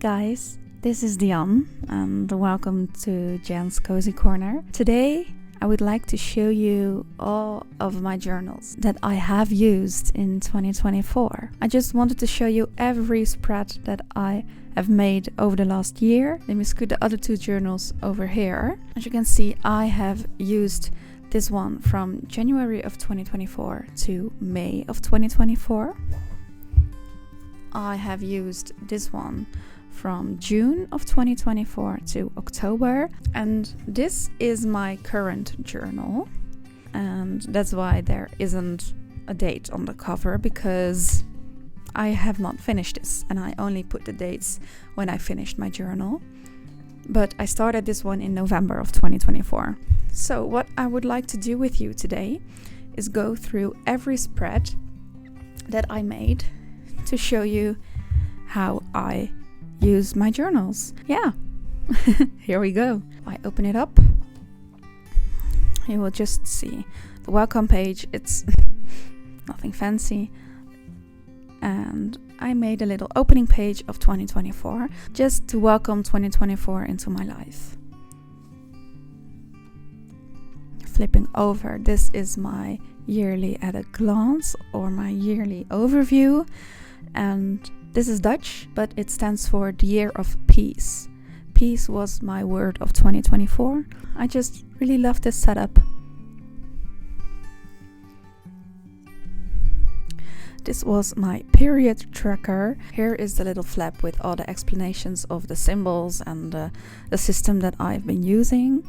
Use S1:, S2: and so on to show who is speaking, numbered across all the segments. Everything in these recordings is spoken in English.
S1: guys, this is Diane and welcome to Jan's Cozy Corner. Today I would like to show you all of my journals that I have used in 2024. I just wanted to show you every spread that I have made over the last year. Let me scoot the other two journals over here. As you can see, I have used this one from January of 2024 to May of 2024. I have used this one from June of 2024 to October, and this is my current journal, and that's why there isn't a date on the cover, because I have not finished this and I only put the dates when I finished my journal. But I started this one in November of 2024. So what I would like to do with you today is go through every spread that I made to show you how I use my journals. Yeah, here we go. I open it up. You will just see the welcome page. It's nothing fancy. And I made a little opening page of 2024 just to welcome 2024 into my life. Flipping over, this is my yearly at a glance, or my yearly overview. And this is Dutch, but it stands for the year of peace. Peace was my word of 2024. I just really love this setup. This was my period tracker. Here is the little flap with all the explanations of the symbols and the system that I've been using.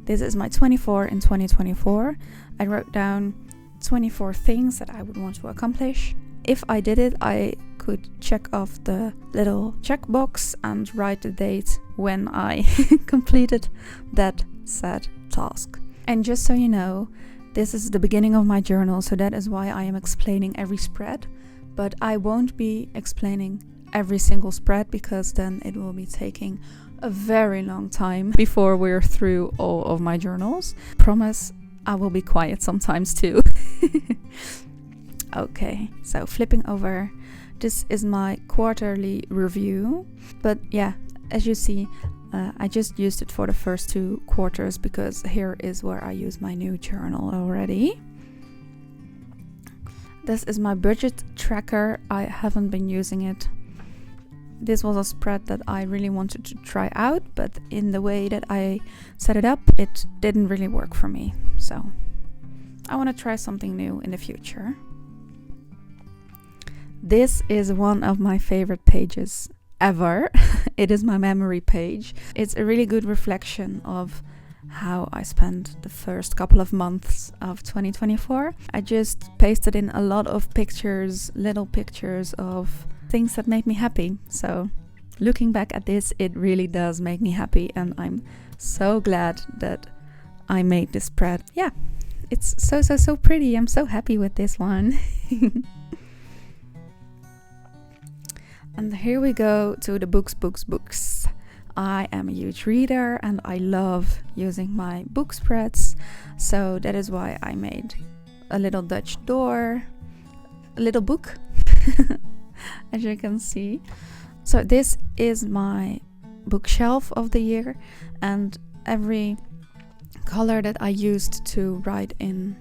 S1: This is my 24 in 2024. I wrote down 24 things that I would want to accomplish. If I did it, I could check off the little checkbox and write the date when I completed that said task. And just so you know, this is the beginning of my journal, so that is why I am explaining every spread. But I won't be explaining every single spread, because then it will be taking a very long time before we're through all of my journals. Promise, I will be quiet sometimes too. Okay, so flipping over, this is my quarterly review. But yeah, as you see, I just used it for the first 2 quarters, because here is where I use my new journal already. This is my budget tracker. I haven't been using it. This was a spread that I really wanted to try out, but in the way that I set it up, it didn't really work for me. So I want to try something new in the future. This is one of my favorite pages ever. It is my memory page. It's a really good reflection of how I spent the first couple of months of 2024. I just pasted in a lot of pictures, little pictures of things that made me happy. So looking back at this, it really does make me happy, and I'm so glad that I made this spread. Yeah, it's so pretty. I'm so happy with this one. And here we go to the books. I am a huge reader and I love using my book spreads. So that is why I made a little Dutch door, a little book, as you can see. So this is my bookshelf of the year, and every color that I used to write in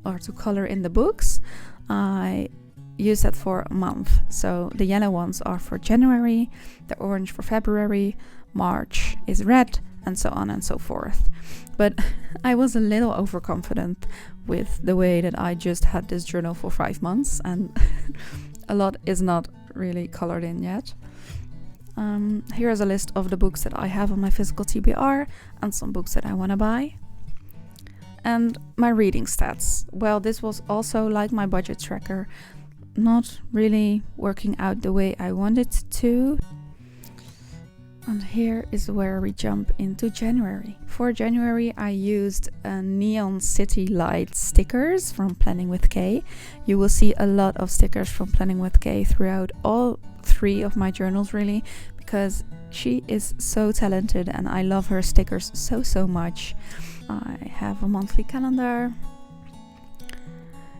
S1: or to color in the books, I use that for a month. So the yellow ones are for January, the orange for February, March is red, and so on and so forth. But I was a little overconfident with the way that I just had this journal for 5 months, and a lot is not really colored in yet. Here is a list of the books that I have on my physical TBR and some books that I want to buy. And my reading stats. Well, this was also like my budget tracker, not really working out the way I wanted to. And here is where we jump into January. For January, I used neon city light stickers from Planning with Kay. You will see a lot of stickers from Planning with Kay throughout all 3 of my journals, really, because she is so talented and I love her stickers so much. I have a monthly calendar.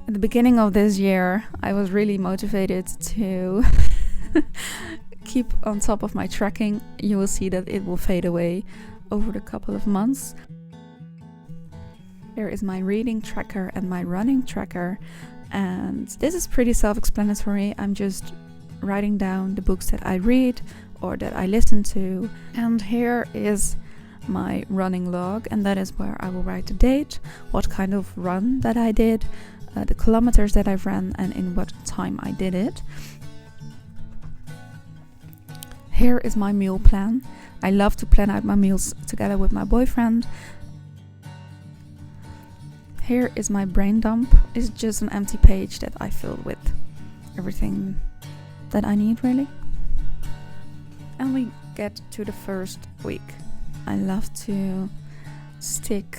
S1: At the beginning of this year, I was really motivated to keep on top of my tracking, you will see that it will fade away over the couple of months. There is my reading tracker and my running tracker, and this is pretty self-explanatory. I'm just writing down the books that I read or that I listen to. And here is my running log, and that is where I will write the date, what kind of run that I did, the kilometers that I've run, and in what time I did it. Here is my meal plan. I love to plan out my meals together with my boyfriend. Here is my brain dump. It's just an empty page that I filled with everything that I need, really. And we get to the first week. I love to stick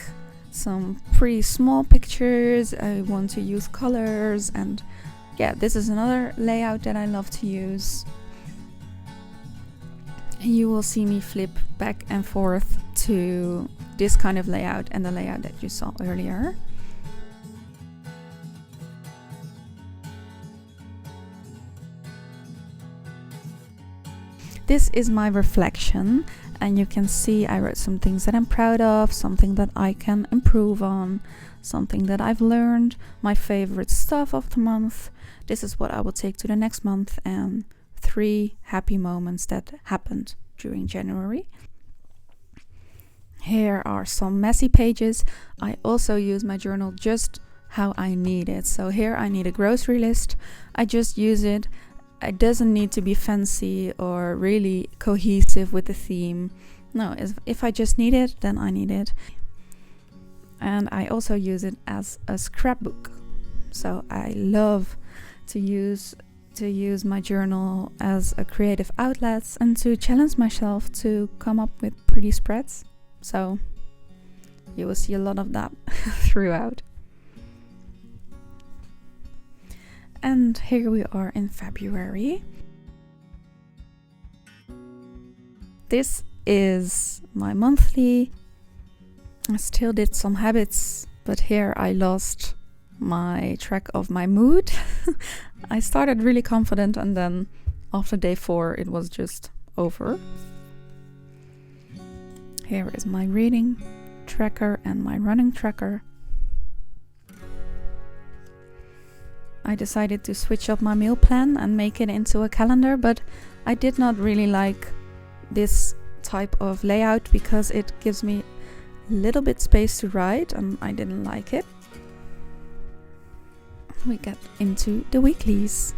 S1: some pretty small pictures. I want to use colors, and yeah, this is another layout that I love to use. You will see me flip back and forth to this kind of layout and the layout that you saw earlier. This is my reflection, and you can see I wrote some things that I'm proud of, something that I can improve on, something that I've learned, my favorite stuff of the month. This is what I will take to the next month, and 3 happy moments that happened during January. Here are some messy pages. I also use my journal just how I need it. So here I need a grocery list. I just use it. It doesn't need to be fancy or really cohesive with the theme. No, if I just need it, then I need it. And I also use it as a scrapbook. So I love to use my journal as a creative outlet and to challenge myself to come up with pretty spreads. So you will see a lot of that throughout. And here we are in February. This is my monthly. I still did some habits, but here I lost my track of my mood. I started really confident, and then after day 4 it was just over. Here is my reading tracker and my running tracker. I decided to switch up my meal plan and make it into a calendar, but I did not really like this type of layout because it gives me a little bit space to write, and I didn't like it. We get into the weeklies.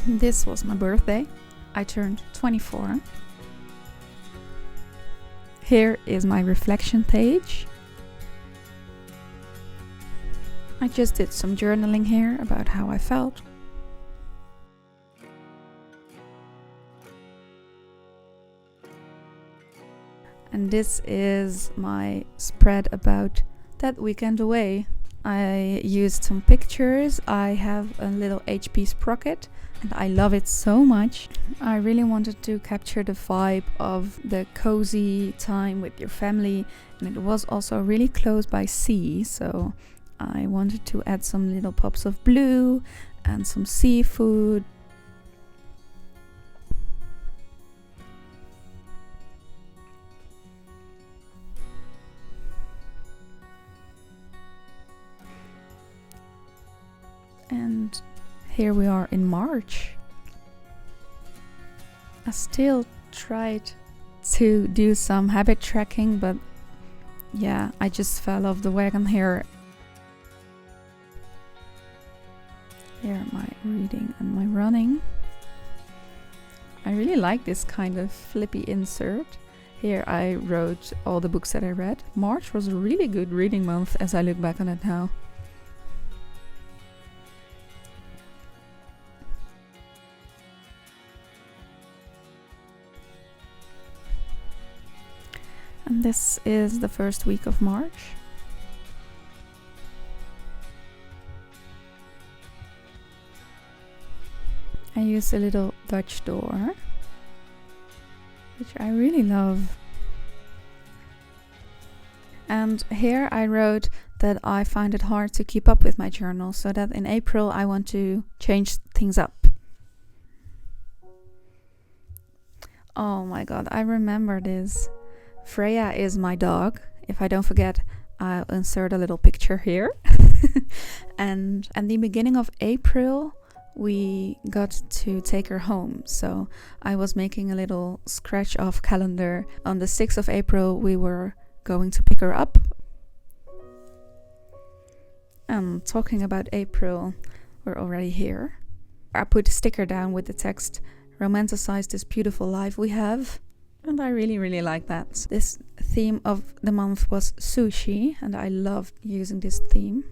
S1: This was my birthday. I turned 24. Here is my reflection page. I just did some journaling here about how I felt. And this is my spread about that weekend away. I used some pictures. I have a little HP sprocket and I love it so much. I really wanted to capture the vibe of the cozy time with your family, and it was also really close by sea, so I wanted to add some little pops of blue and some seafood. And here we are in March. I still tried to do some habit tracking, but yeah, I just fell off the wagon here. Here my reading and my running. I really like this kind of flippy insert. Here I wrote all the books that I read. March was a really good reading month as I look back on it now. And this is the first week of March. I used a little Dutch door, which I really love. And here I wrote that I find it hard to keep up with my journal, so that in April I want to change things up. Oh my god, I remember this. Freya is my dog. If I don't forget, I'll insert a little picture here. And at the beginning of April, we got to take her home. So I was making a little scratch off calendar. On the 6th of April, we were going to pick her up. And talking about April, we're already here. I put a sticker down with the text, "Romanticize this beautiful life we have." And I really like that. This theme of the month was sushi, and I loved using this theme.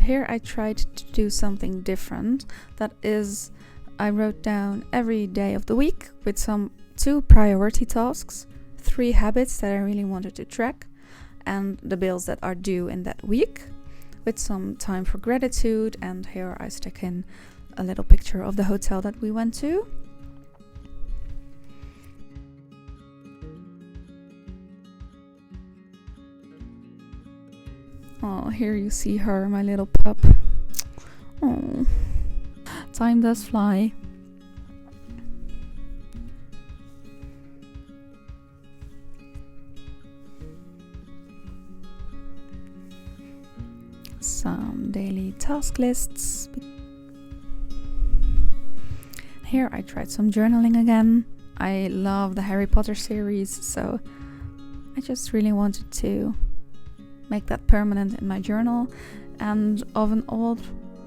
S1: Here I tried to do something different. That is, I wrote down every day of the week with some 2 priority tasks, 3 habits that I really wanted to track, and the bills that are due in that week, with some time for gratitude. And here I stuck in a little picture of the hotel that we went to. Oh, here you see her, my little pup. Oh, time does fly. Some daily task lists. Here I tried some journaling again. I love the Harry Potter series, so I just really wanted to make that permanent in my journal. And of an old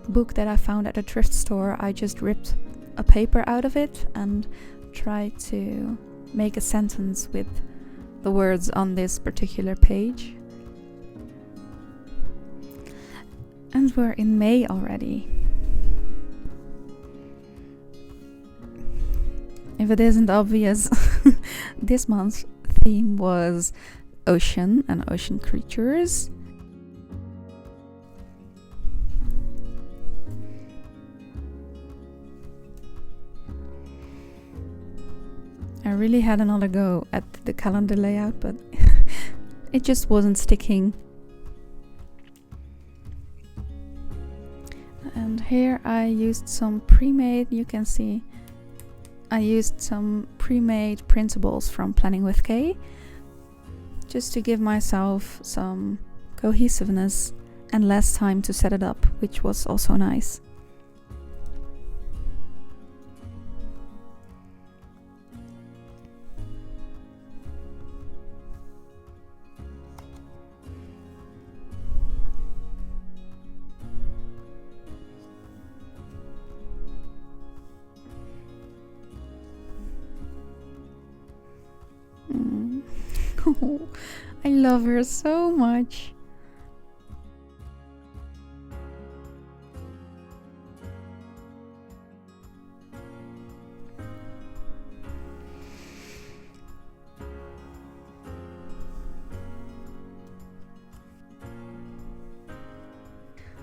S1: book that I found at a thrift store, I just ripped a paper out of it and tried to make a sentence with the words on this particular page. And we're in May already. If it isn't obvious, this month's theme was ocean and ocean creatures. I really had another go at the calendar layout, but it just wasn't sticking. And here I used some pre-made, you can see, I used some pre-made printables from Planning with Kay, just to give myself some cohesiveness and less time to set it up, which was also nice. Oh, I love her so much.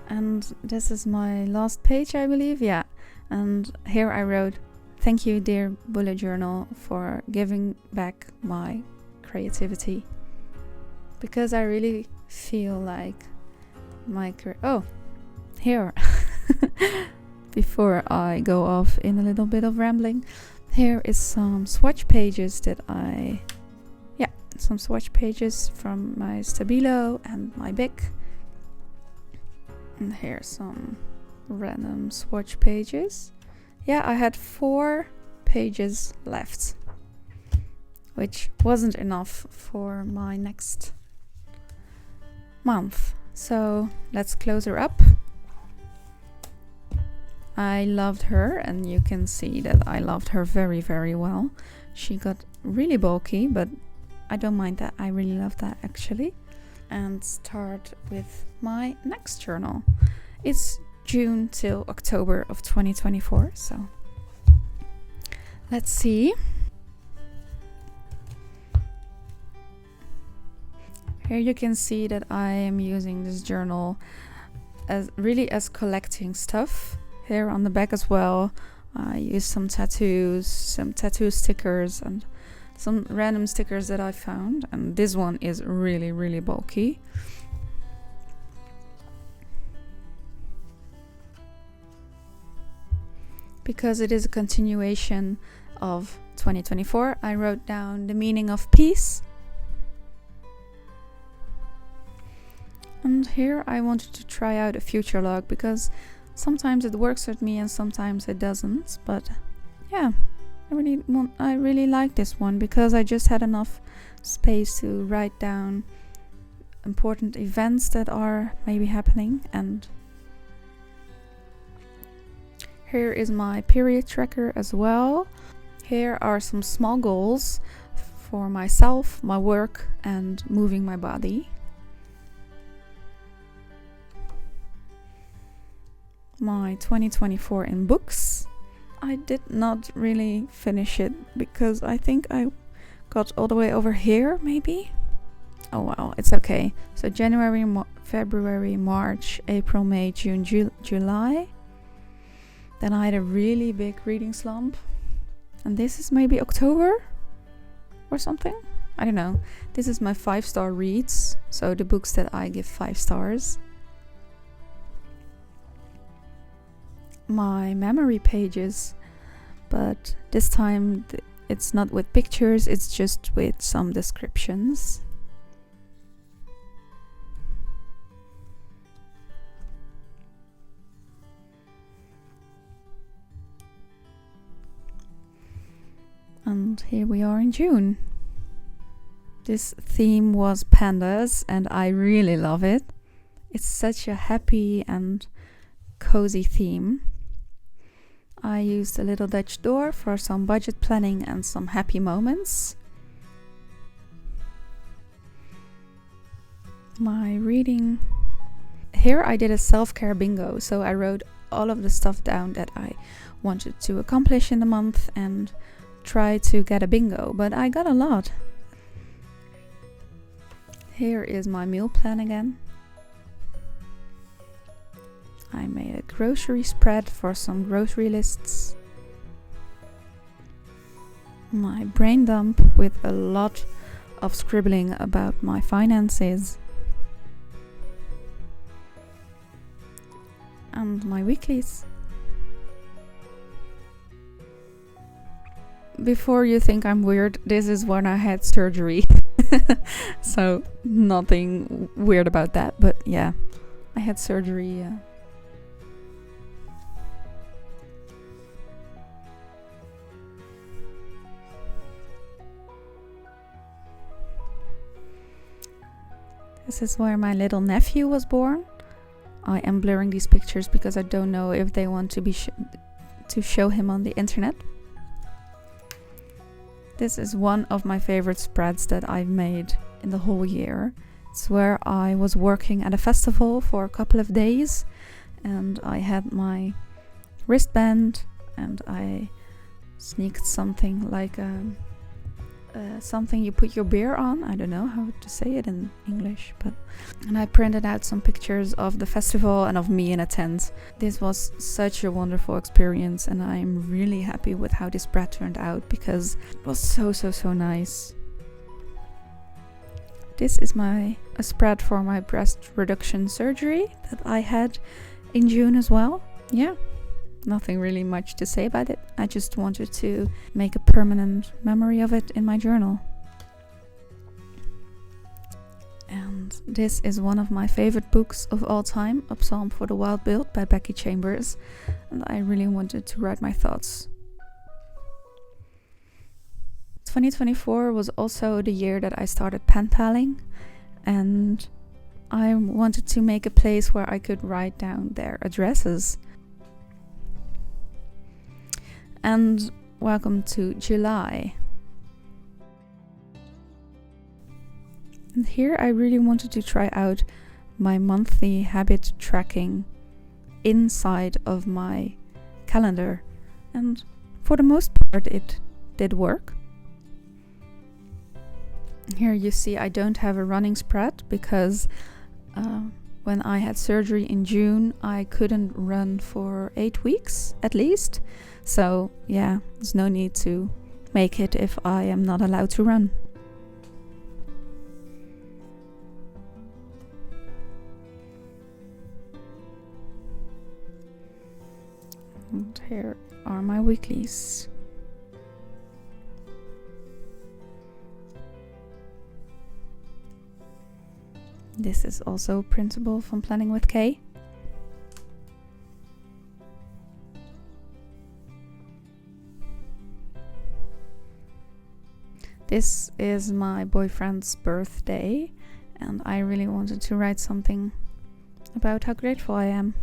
S1: And this is my last page, I believe, yeah. And here I wrote, "Thank you, dear bullet journal, for giving back my creativity." Because I really feel like my here before I go off in a little bit of rambling, here is some swatch pages that some swatch pages from my Stabilo and my Bic. And here's some random swatch pages. Yeah, I had 4 pages left, which wasn't enough for my next month. So let's close her up. I loved her, and you can see that I loved her very, very well. She got really bulky, but I don't mind that. I really love that, actually. And start with my next journal. It's June till October of 2024, so let's see. Here you can see that I am using this journal as collecting stuff. Here on the back as well, I use some tattoos, some tattoo stickers, and some random stickers that I found. And this one is really, really bulky. Because it is a continuation of 2024, I wrote down the meaning of peace. And here I wanted to try out a future log because sometimes it works with me and sometimes it doesn't. But yeah, I really like this one because I just had enough space to write down important events that are maybe happening. And here is my period tracker as well. Here are some small goals for myself, my work, and moving my body. My 2024 in books. I did not really finish it because I think I got all the way over here, maybe. Oh well, it's okay. So January, February, March, April, May, June, July. Then I had a really big reading slump. And this is maybe October or something. I don't know. This is my 5-star reads. So the books that I give 5 stars. My memory pages, but this time it's not with pictures, it's just with some descriptions. And here we are in June. This theme was pandas and I really love it. It's such a happy and cozy theme. I used a little Dutch door for some budget planning and some happy moments. My reading. Here I did a self-care bingo, so I wrote all of the stuff down that I wanted to accomplish in the month and try to get a bingo, but I got a lot. Here is my meal plan again. I made a grocery spread for some grocery lists. My brain dump with a lot of scribbling about my finances. And my weeklies. Before you think I'm weird, this is when I had surgery. So nothing weird about that, but yeah, I had surgery. This is where my little nephew was born. I am blurring these pictures because I don't know if they want to be to show him on the internet. This is one of my favorite spreads that I've made in the whole year. It's where I was working at a festival for a couple of days and I had my wristband and I sneaked something like something you put your beer on. I don't know how to say it in English, and I printed out some pictures of the festival and of me in a tent. This was such a wonderful experience and I'm really happy with how this spread turned out because it was so nice. This is a spread for my breast reduction surgery that I had in June as well. Yeah. Nothing really much to say about it. I just wanted to make a permanent memory of it in my journal. And this is one of my favorite books of all time, A Psalm for the Wild Build by Becky Chambers. And I really wanted to write my thoughts. 2024 was also the year that I started pen paling. And I wanted to make a place where I could write down their addresses. And welcome to July. And here I really wanted to try out my monthly habit tracking inside of my calendar. And for the most part it did work. Here you see I don't have a running spread because when I had surgery in June, I couldn't run for 8 weeks at least. So yeah, there's no need to make it if I am not allowed to run. And here are my weeklies. This is also printable from Planning with Kay. This is my boyfriend's birthday, and I really wanted to write something about how grateful I am.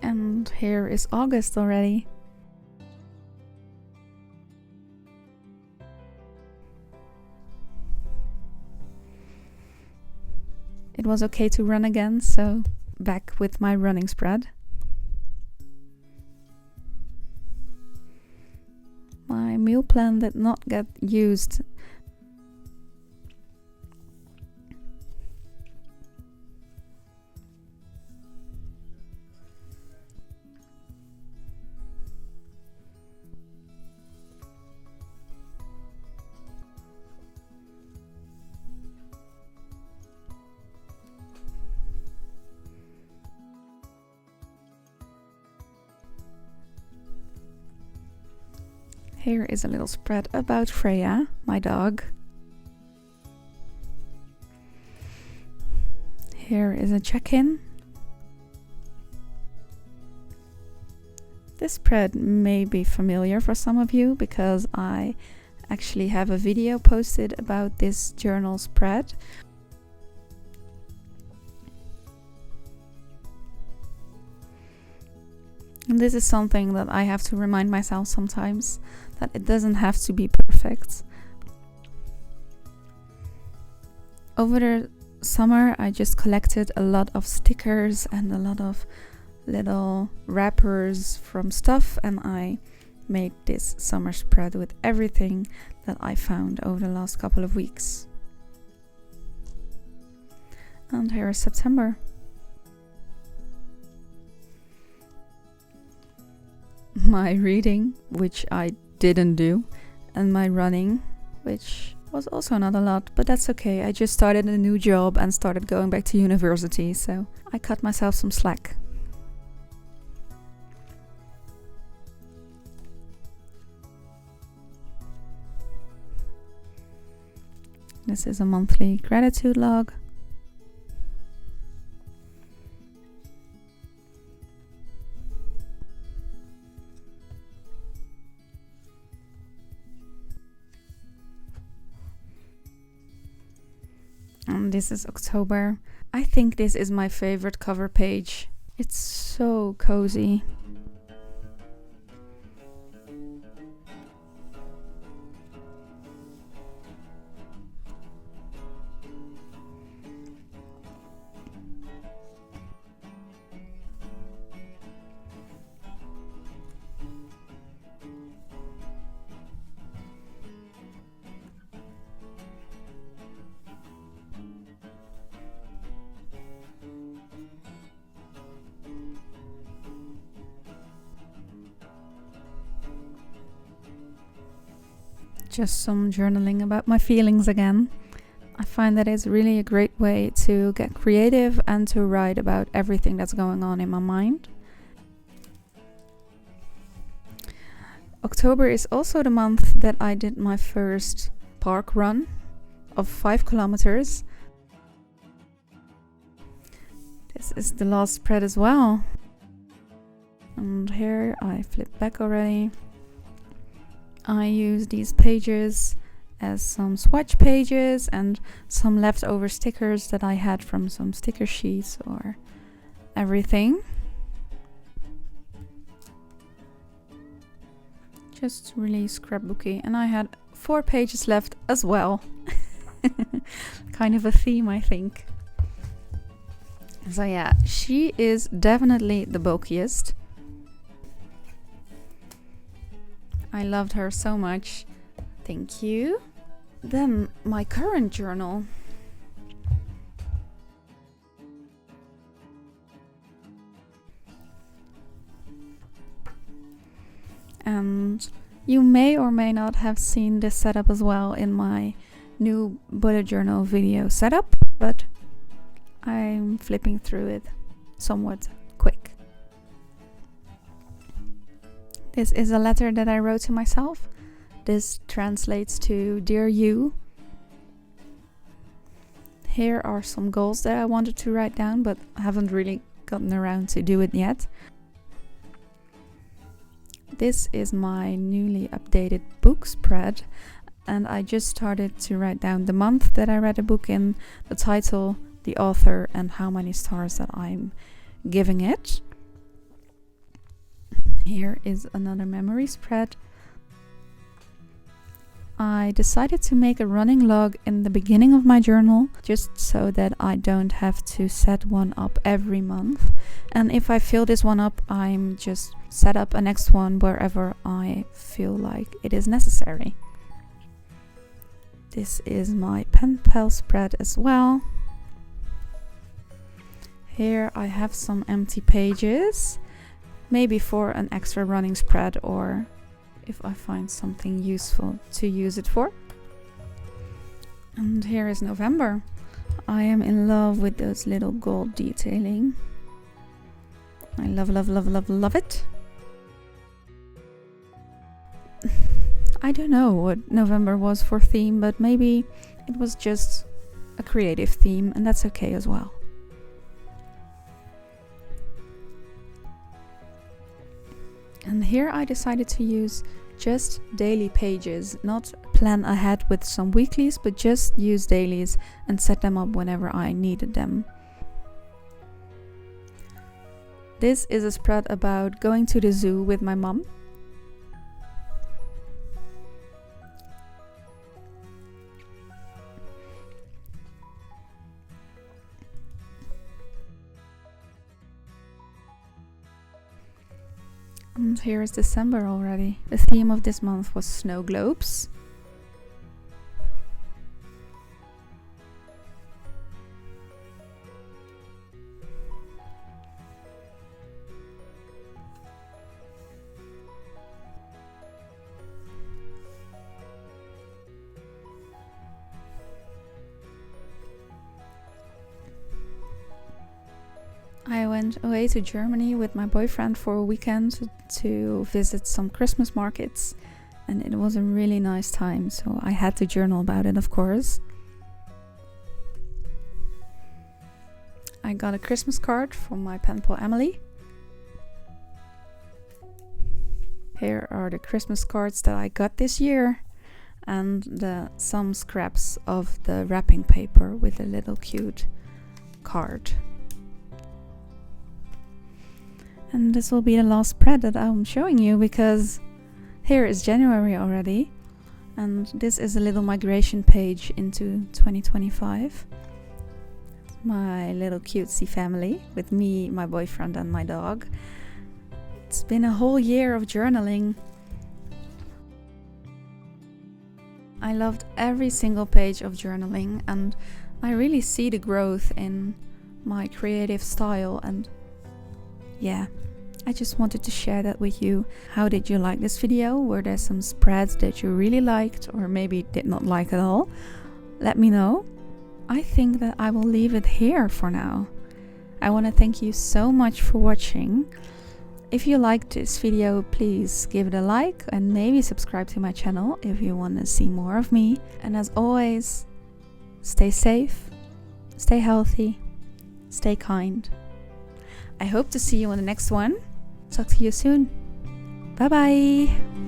S1: And here is August already. It was okay to run again, so back with my running spread. My meal plan did not get used. Here is a little spread about Freya, my dog. Here is a check-in. This spread may be familiar for some of you because I actually have a video posted about this journal spread. And this is something that I have to remind myself sometimes, that it doesn't have to be perfect. Over the summer, I just collected a lot of stickers and a lot of little wrappers from stuff, and I made this summer spread with everything that I found over the last couple of weeks. And here is September. My reading, which I didn't do, and my running, which was also not a lot, but that's okay. I just started a new job and started going back to university, so I cut myself some slack. This is a monthly gratitude log. And this is October. I think this is my favorite cover page. It's so cozy. Just some journaling about my feelings again. I find that it's really a great way to get creative and to write about everything that's going on in my mind. October is also the month that I did my first park run of 5 kilometers. This is the last spread as well. And here I flip back already. I use these pages as some swatch pages and some leftover stickers that I had from some sticker sheets or everything. Just really scrapbooky, and I had 4 pages left as well. Kind of a theme, I think. So yeah, she is definitely the bulkiest. I loved her so much. Thank you. Then my current journal. And you may or may not have seen this setup as well in my new bullet journal video setup, but I'm flipping through it somewhat quick. This is a letter that I wrote to myself. This translates to Dear You. Here are some goals that I wanted to write down, but I haven't really gotten around to do it yet. This is my newly updated book spread, and I just started to write down the month that I read a book in, the title, the author, and how many stars that I'm giving it. Here is another memory spread. I decided to make a running log in the beginning of my journal, just so that I don't have to set one up every month. And if I fill this one up, I'm just set up a next one wherever I feel like it is necessary. This is my pen pal spread as well. Here I have some empty pages, maybe for an extra running spread or if I find something useful to use it for. And here is November. I am in love with those little gold detailing. I love, love, love, love, love it. I don't know what November was for theme, but maybe it was just a creative theme, and that's okay as well. And here I decided to use just daily pages, not plan ahead with some weeklies, but just use dailies and set them up whenever I needed them. This is a spread about going to the zoo with my mom. And here is December already. The theme of this month was snow globes. I went away to Germany with my boyfriend for a weekend to visit some Christmas markets, and it was a really nice time, so I had to journal about it, of course. I got a Christmas card from my pen pal Emily. Here are the Christmas cards that I got this year, and some scraps of the wrapping paper with a little cute card. And this will be the last spread that I'm showing you, because here is January already, and this is a little migration page into 2025. My little cutesy family with me, my boyfriend, and my dog. It's been a whole year of journaling. I loved every single page of journaling, and I really see the growth in my creative style, and yeah, I just wanted to share that with you. How did you like this video? Were there some spreads that you really liked or maybe did not like at all? Let me know. I think that I will leave it here for now. I want to thank you so much for watching. If you liked this video, please give it a like and maybe subscribe to my channel if you want to see more of me. And as always, stay safe, stay healthy, stay kind. I hope to see you on the next one. Talk to you soon. Bye bye.